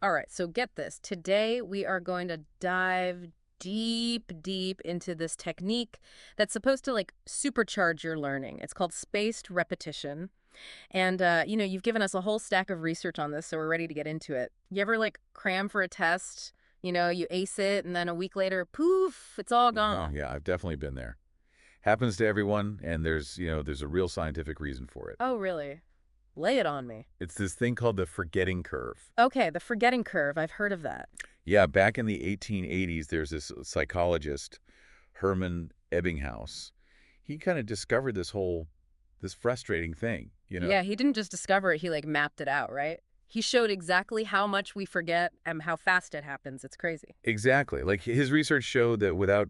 All right, so get this. Today we are going to dive deep into this technique that's supposed to like supercharge your learning. It's called spaced repetition. And you've given us a whole stack of research on this, so we're ready to get into it. You ever like cram for a test? You ace it and then a week later, poof, it's all Oh, gone. yeah, I've definitely been there. Happens to everyone, and there's a real scientific reason for it. Oh, really? Lay it on me. It's this thing called the forgetting curve. Okay, the forgetting curve. I've heard of that. Yeah, back in the 1880s, there's this psychologist, Herman Ebbinghaus. He kind of discovered this frustrating thing. Yeah, he didn't just discover it, he like mapped it out, right? He showed exactly how much we forget and how fast it happens. It's crazy. Exactly. Like his research showed that without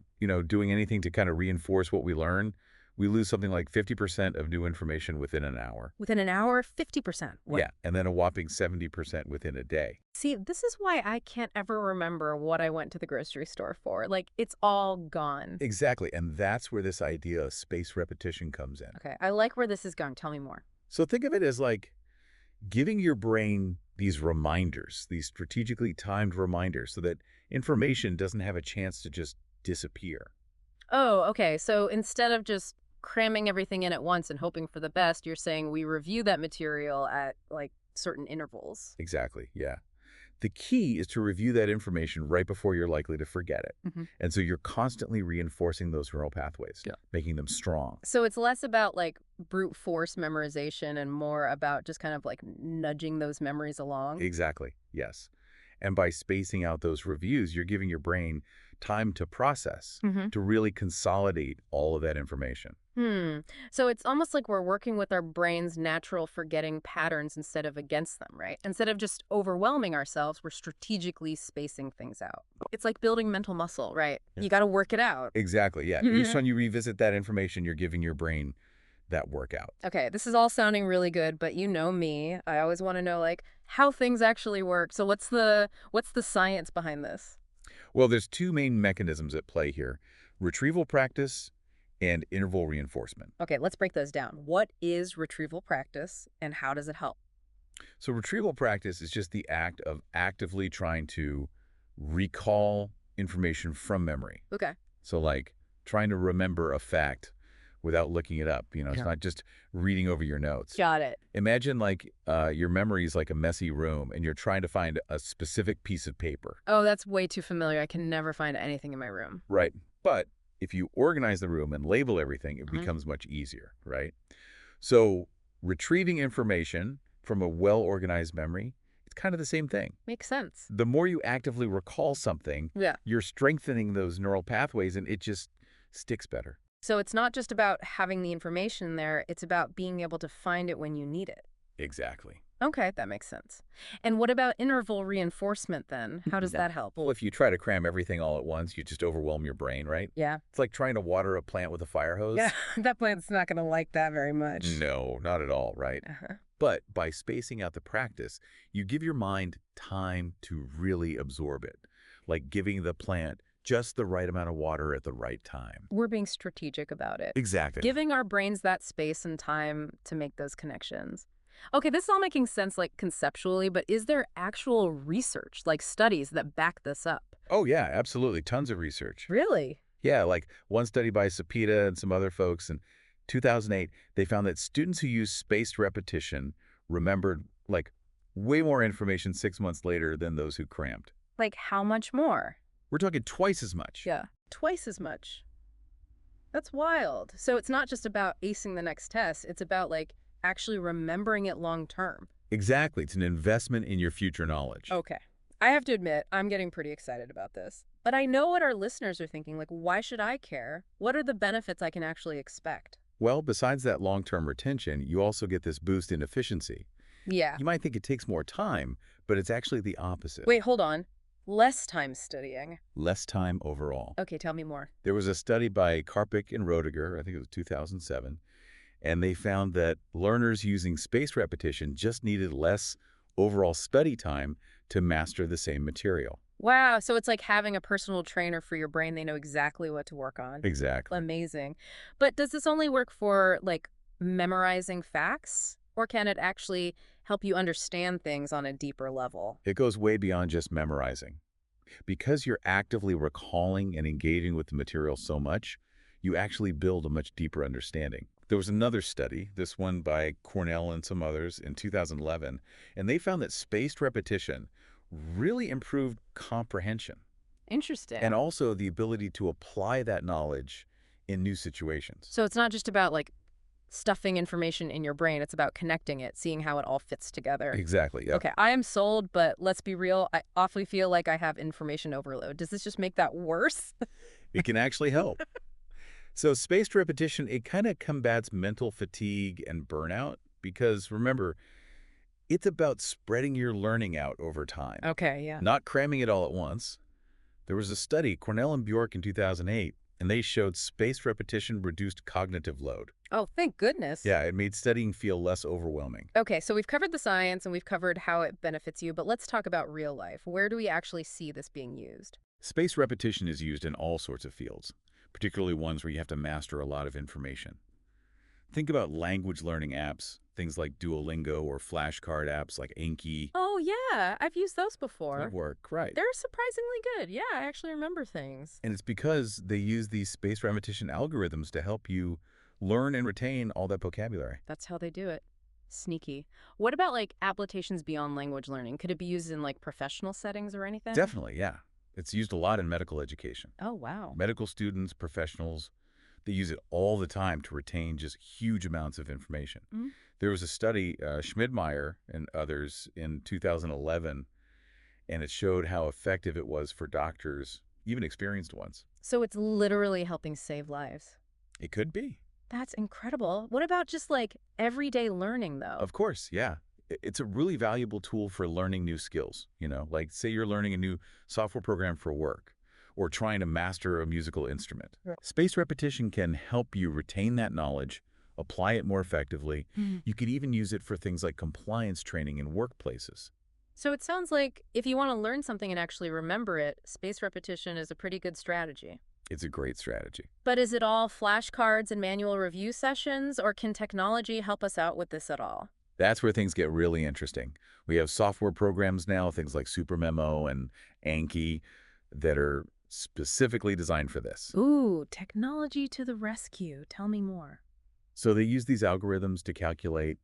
doing anything to kind of reinforce what we learn, we lose something like 50% of new information within an hour. Within an hour, 50%. What? Yeah, and then a whopping 70% within a day. See, this is why I can't ever remember what I went to the grocery store for. Like, it's all gone. Exactly, and that's where this idea of spaced repetition comes in. Okay, I like where this is going. Tell me more. So think of it as like giving your brain these reminders, these strategically timed reminders, so that information doesn't have a chance to just disappear. Oh, okay. So instead of just cramming everything in at once and hoping for the best, you're saying we review that material at like certain intervals. Exactly, yeah. The key is to review that information right before you're likely to forget it. Hmm. And so you're constantly reinforcing those neural pathways, Yeah. making them strong. So it's less about like brute force memorization and more about just kind of like nudging those memories along. Exactly, yes. And by spacing out those reviews, you're giving your brain time to process, Hmm. to really consolidate all of that information. Hmm. So it's almost like we're working with our brain's natural forgetting patterns instead of against them, right? Instead of just overwhelming ourselves, we're strategically spacing things out. It's like building mental muscle, right? Yeah. You got to work it out. Exactly, yeah. Each time you revisit that information, you're giving your brain that workout. Okay, this is all sounding really good, but you know me. I always want to know like how things actually work. So what's the science behind this? Well, there's two main mechanisms at play here: retrieval practice and interval reinforcement. Okay, let's break those down. What is retrieval practice and how does it help? So retrieval practice is just the act of actively trying to recall information from memory. Okay. So like trying to remember a fact without looking it up. It's Yeah. not just reading over your notes. Got it. Imagine like your memory is like a messy room and you're trying to find a specific piece of paper. Oh, that's way too familiar. I can never find anything in my room. Right. But if you organize the room and label everything, it Mhm. becomes much easier, right? So retrieving information from a well-organized memory, it's kind of the same thing. Makes sense. The more you actively recall something, Yeah. you're strengthening those neural pathways and it just sticks better. So it's not just about having the information there, it's about being able to find it when you need it. Exactly. Okay, that makes sense. And what about interval reinforcement then? How does Yeah. that help? Well, if you try to cram everything all at once, you just overwhelm your brain, right? Yeah. It's like trying to water a plant with a fire hose. Yeah, that plant's not going to like that very much. No, not at all, right? Uh-huh. But by spacing out the practice, you give your mind time to really absorb it, like giving the plant just the right amount of water at the right time. We're being strategic about it. Exactly. Giving our brains that space and time to make those connections. Okay, this is all making sense like conceptually, but is there actual research, like studies that back this up? Oh, yeah, absolutely. Tons of research. Really? Yeah, like one study by Sapita and some other folks in 2008, they found that students who used spaced repetition remembered like way more information 6 months later than those who crammed. Like how much more? We're talking twice as much. Yeah, twice as much. That's wild. So it's not just about acing the next test, it's about like actually remembering it long term. Exactly. It's an investment in your future knowledge. Okay. I have to admit, I'm getting pretty excited about this. But I know what our listeners are thinking. Like, why should I care? What are the benefits I can actually expect? Well, besides that long-term retention, you also get this boost in efficiency. Yeah. You might think it takes more time, but it's actually the opposite. Wait, hold on. Less time studying. Less time overall. Okay, tell me more. There was a study by Karpik and Roediger, I think it was 2007, and they found that learners using spaced repetition just needed less overall study time to master the same material. Wow, so it's like having a personal trainer for your brain. They know exactly what to work on. Exactly. Amazing. But does this only work for like memorizing facts? Or can it actually help you understand things on a deeper level. It goes way beyond just memorizing. Because you're actively recalling and engaging with the material so much, you actually build a much deeper understanding. There was another study, this one by Cornell and some others in 2011, and they found that spaced repetition really improved comprehension and Interesting. also the ability to apply that knowledge in new situations. So it's not just about like stuffing information in your brain, it's about connecting it, seeing how it all fits together. Exactly, yeah. Okay, I am sold, but let's be real, I awfully feel like I have information overload. Does this just make that worse? It can actually help. So spaced repetition, it kind of combats mental fatigue and burnout because remember, it's about spreading your learning out over time, Okay, yeah. not cramming it all at once. There was a study, Cornell and Bjork in 2008, and they showed spaced repetition reduced cognitive load. Oh, thank goodness. Yeah, it made studying feel less overwhelming. Okay, so we've covered the science and we've covered how it benefits you, but let's talk about real life. Where do we actually see this being used? Spaced repetition is used in all sorts of fields, particularly ones where you have to master a lot of information. Think about language learning apps, things like Duolingo or flashcard apps like Anki. Oh, yeah, I've used those That before. work, right. They're surprisingly good. Yeah, I actually remember things. And it's because they use these spaced repetition algorithms to help you learn and retain all that vocabulary. That's how they do it. Sneaky. What about like applications beyond language learning? Could it be used in like professional settings or anything? Definitely, yeah. It's used a lot in medical education. Oh, wow. Medical students, professionals, they use it all the time to retain just huge amounts of information. Mm. There was a study, Schmidmeyer and others, in 2011, and it showed how effective it was for doctors, even experienced ones. So it's literally helping save lives. It could be. That's incredible. What about just like everyday learning, though? Of course, yeah. It's a really valuable tool for learning new skills, like say you're learning a new software program for work or trying to master a musical instrument. Right. Spaced repetition can help you retain that knowledge, apply it more effectively. Mm. You could even use it for things like compliance training in workplaces. So it sounds like if you want to learn something and actually remember it, spaced repetition is a pretty good strategy. It's a great strategy. But is it all flashcards and manual review sessions, or can technology help us out with this at all? That's where things get really interesting. We have software programs now, things like SuperMemo and Anki, that are specifically designed for this. Ooh, technology to the rescue. Tell me more. So they use these algorithms to calculate,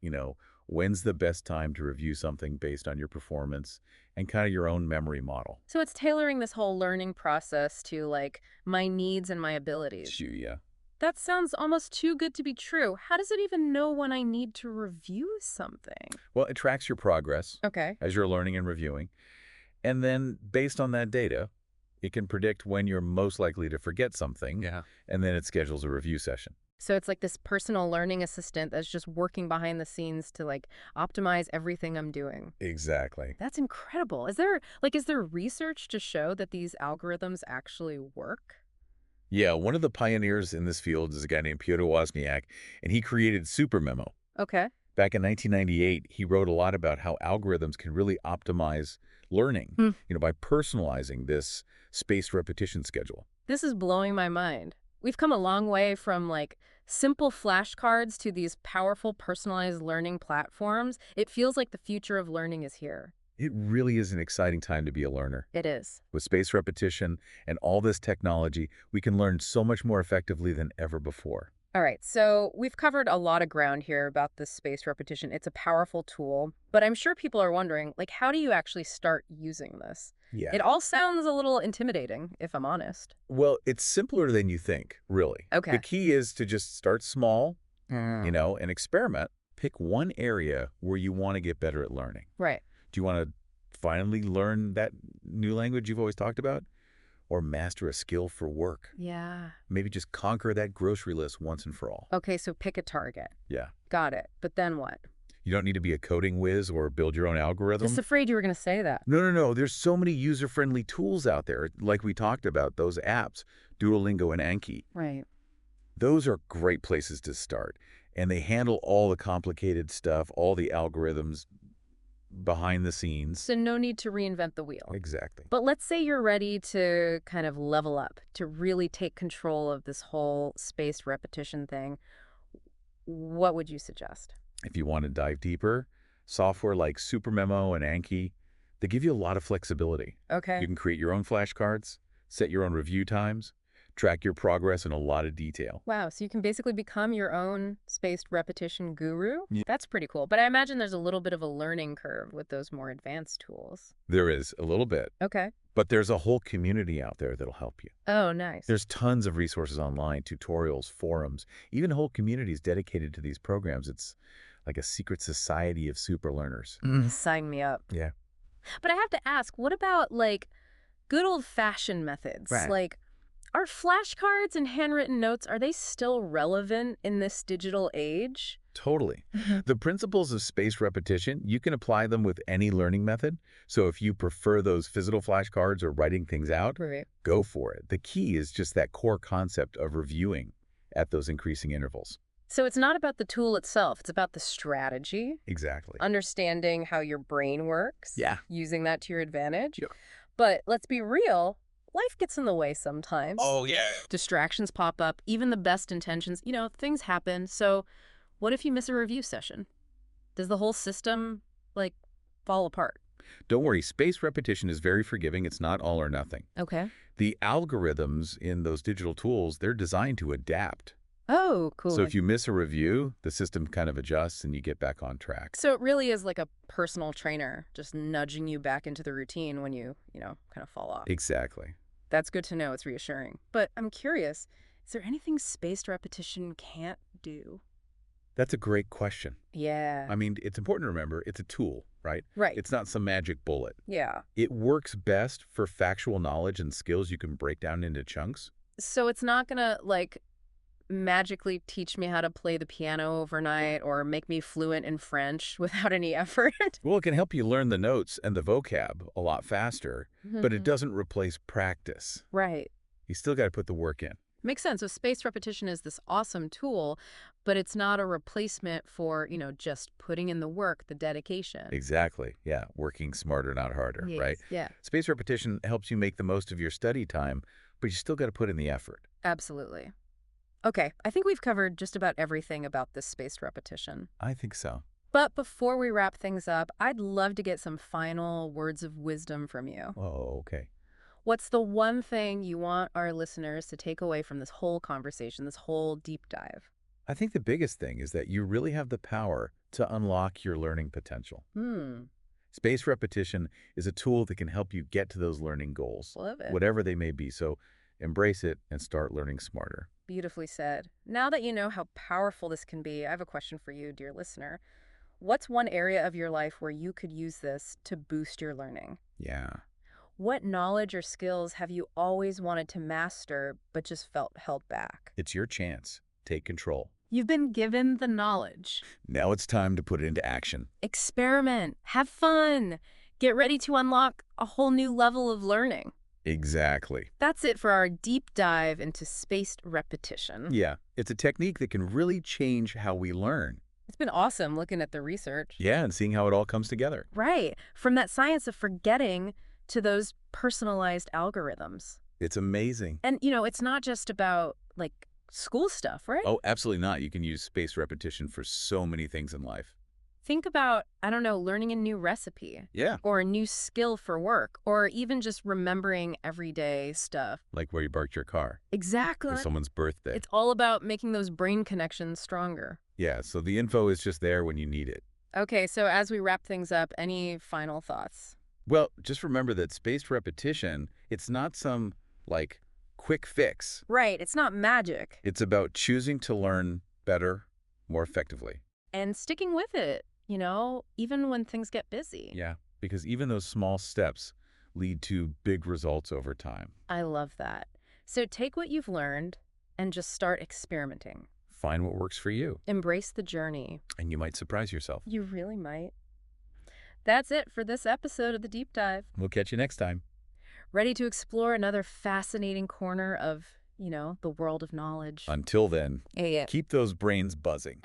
when's the best time to review something based on your performance and kind of your own memory model. So it's tailoring this whole learning process to like my needs and my abilities. Yeah. That sounds almost too good to be true. How does it even know when I need to review something? Well, it tracks your progress Okay. as you're learning and reviewing. And then based on that data, it can predict when you're most likely to forget something. Yeah. And then it schedules a review session. So it's like this personal learning assistant that's just working behind the scenes to like optimize everything I'm doing. Exactly. That's incredible. Is there research to show that these algorithms actually work? Yeah, one of the pioneers in this field is a guy named Piotr Wozniak, and he created SuperMemo. Okay. Back in 1998, he wrote a lot about how algorithms can really optimize learning, Hmm. by personalizing this spaced repetition schedule. This is blowing my mind. We've come a long way from like simple flashcards to these powerful personalized learning platforms. It feels like the future of learning is here. It really is an exciting time to be a learner. It is. With spaced repetition and all this technology, we can learn so much more effectively than ever before. All right, so we've covered a lot of ground here about this spaced repetition. It's a powerful tool, but I'm sure people are wondering, like, how do you actually start using this? Yeah. It all sounds a little intimidating, if I'm honest. Well, it's simpler than you think, really. Okay. The key is to just start small, Mm. and experiment. Pick one area where you want to get better at learning. Right. Do you want to finally learn that new language you've always talked about? Or master a skill for work? Yeah. Maybe just conquer that grocery list once and for all. Okay, so pick a target. Yeah. Got it. But then what? You don't need to be a coding whiz or build your own algorithm. Just afraid you were going to say that. No. There's so many user-friendly tools out there, like we talked about, those apps, Duolingo and Anki. Right. Those are great places to start. And they handle all the complicated stuff, all the algorithms behind the scenes. So no need to reinvent the wheel. Exactly. But let's say you're ready to kind of level up, to really take control of this whole spaced repetition thing. What would you suggest? If you want to dive deeper, Software like SuperMemo and Anki, they give you a lot of flexibility. You Okay. can create your own flashcards, set your own review times, track your progress in a lot of detail. Wow, so you can basically become your own spaced repetition guru? Yeah. That's pretty cool. But I imagine there's a little bit of a learning curve with those more advanced tools. There is a little bit, Okay. but there's a whole community out there that'll help you. Oh, nice. There's tons of resources online, tutorials, forums, even whole communities dedicated to these programs. It's like a secret society of super learners. Sign me up. Yeah. But I have to ask, what about like good old-fashioned methods? Right. Like, are flashcards and handwritten notes, are they still relevant in this digital age? Totally. Mhm. The principles of spaced repetition, you can apply them with any learning method. So if you prefer those physical flashcards or writing things out, Right. go for it. The key is just that core concept of reviewing at those increasing intervals. So it's not about the tool itself, it's about the strategy, Exactly. understanding how your brain works, Yeah. using that to your advantage. Yeah. But let's be real, life gets in the way sometimes. Oh, yeah. Distractions pop up, even the best intentions, things happen. So what if you miss a review session? Does the whole system, like, fall apart? Don't worry, spaced repetition is very forgiving. It's not all or nothing. Okay. The algorithms in those digital tools, they're designed to adapt. Oh, cool. So if you miss a review, the system kind of adjusts and you get back on track. So it really is like a personal trainer, just nudging you back into the routine when you kind of fall off. Exactly. That's good to know. It's reassuring. But I'm curious, is there anything spaced repetition can't do? That's a great question. Yeah. I mean, it's important to remember it's a tool, right? Right. It's not some magic bullet. Yeah. It works best for factual knowledge and skills you can break down into chunks. So it's not going to, like, magically teach me how to play the piano overnight or make me fluent in French without any effort. Well, it can help you learn the notes and the vocab a lot faster, but it doesn't replace practice. Right. You still got to put the work in. Makes sense. So spaced repetition is this awesome tool, but it's not a replacement for, just putting in the work, the dedication. Exactly. Yeah. Working smarter, not harder, Yes. right? Yeah, Spaced repetition helps you make the most of your study time, but you still got to put in the effort. absolutely. Okay, I think we've covered just about everything about this spaced repetition. I think so. But before we wrap things up, I'd love to get some final words of wisdom from you. Oh, okay. What's the one thing you want our listeners to take away from this whole conversation, this whole deep dive? I think the biggest thing is that you really have the power to unlock your learning potential. Spaced repetition is a tool that can help you get to those learning goals, Love it. whatever they may be. So embrace it and start learning smarter. Beautifully said. Now that you know how powerful this can be, I have a question for you, dear listener. What's one area of your life where you could use this to boost your learning? Yeah. What knowledge or skills have you always wanted to master but just felt held back? It's your chance. Take control. You've been given the knowledge. Now it's time to put it into action. Experiment. Have fun. Get ready to unlock a whole new level of learning. Exactly. That's it for our deep dive into spaced repetition. Yeah. It's a technique that can really change how we learn. It's been awesome looking at the research. Yeah, and seeing how it all comes together. Right. From that science of forgetting to those personalized algorithms. It's amazing. And, it's not just about, like, school stuff, right? Oh, absolutely not. You can use spaced repetition for so many things in life. Think about, I don't know, learning a new recipe. Yeah. Or a new skill for work. Or even just remembering everyday stuff. Like where you parked your car Exactly. for someone's birthday. It's all about making those brain connections stronger. Yeah, so the info is just there when you need it. Okay, so as we wrap things up, any final thoughts? Well, just remember that spaced repetition, it's not some, like, quick fix. Right, it's not magic. It's about choosing to learn better, more effectively. And sticking with it, even when things get busy. Yeah, because even those small steps lead to big results over time. I love that. So take what you've learned and just start experimenting. Find what works for you, Embrace the journey. and you might surprise yourself. You really might. That's it for this episode of The Deep Dive. We'll catch you next time. Ready to explore another fascinating corner of, the world of knowledge. Until then, Yeah. keep those brains buzzing.